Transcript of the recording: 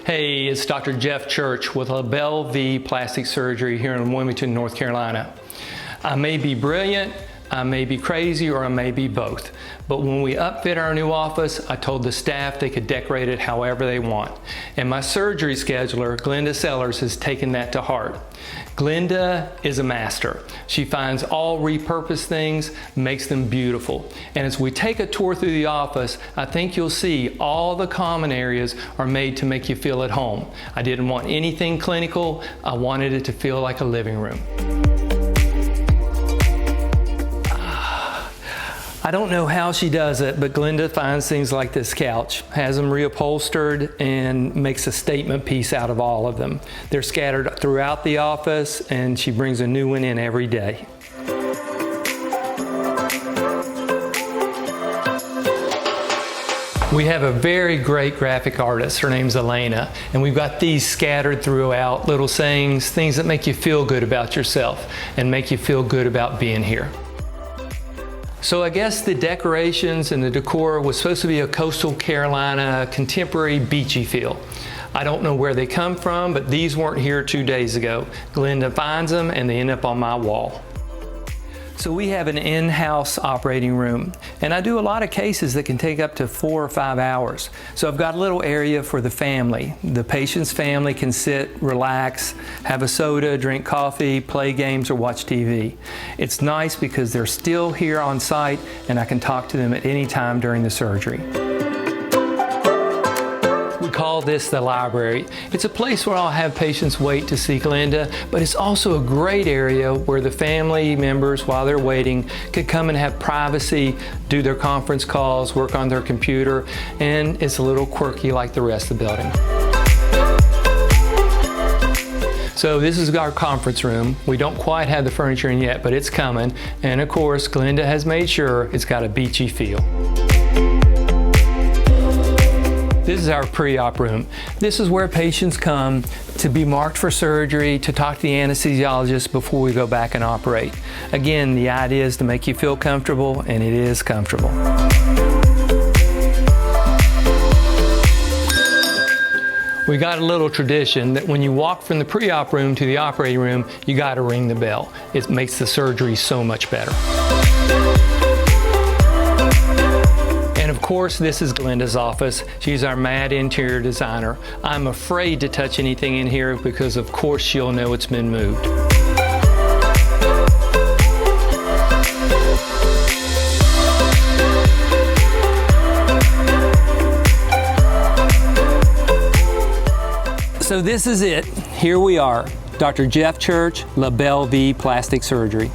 Hey, it's Dr. Jeff Church with LaBelle V Plastic Surgery here in Wilmington, North Carolina. I may be brilliant, I may be crazy, or I may be both. But when we upfit our new office, I told the staff they could decorate it however they want. And my surgery scheduler, Glenda Sellers, has taken that to heart. Glenda is a master. She finds all repurposed things, makes them beautiful. And as we take a tour through the office, I think you'll see all the common areas are made to make you feel at home. I didn't want anything clinical. I wanted it to feel like a living room. I don't know how she does it, but Glenda finds things like this couch, has them reupholstered, and makes a statement piece out of all of them. They're scattered throughout the office, and she brings a new one in every day. We have a very great graphic artist. Her name's Elena, and we've got these scattered throughout, little sayings, things that make you feel good about yourself and make you feel good about being here. So I guess the decorations and the decor was supposed to be a coastal Carolina contemporary beachy feel. I don't know where they come from, but these weren't here 2 days ago. Glenda finds them and they end up on my wall. So we have an in-house operating room, and I do a lot of cases that can take up to 4 or 5 hours. So I've got a little area for the family. The patient's family can sit, relax, have a soda, drink coffee, play games, or watch TV. It's nice because they're still here on site and I can talk to them at any time during the surgery. We call this the library. It's a place where I'll have patients wait to see Glenda, but it's also a great area where the family members, while they're waiting, could come and have privacy, do their conference calls, work on their computer, and it's a little quirky like the rest of the building. So this is our conference room. We don't quite have the furniture in yet, but it's coming. And of course, Glenda has made sure it's got a beachy feel. This is our pre-op room. This is where patients come to be marked for surgery, to talk to the anesthesiologist before we go back and operate. Again, the idea is to make you feel comfortable, and it is comfortable. We got a little tradition that when you walk from the pre-op room to the operating room, you got to ring the bell. It makes the surgery so much better. And of course, this is Glenda's office. She's our mad interior designer. I'm afraid to touch anything in here because of course she'll know it's been moved. So this is it. Here we are, Dr. Jeff Church, LaBelle V Plastic Surgery.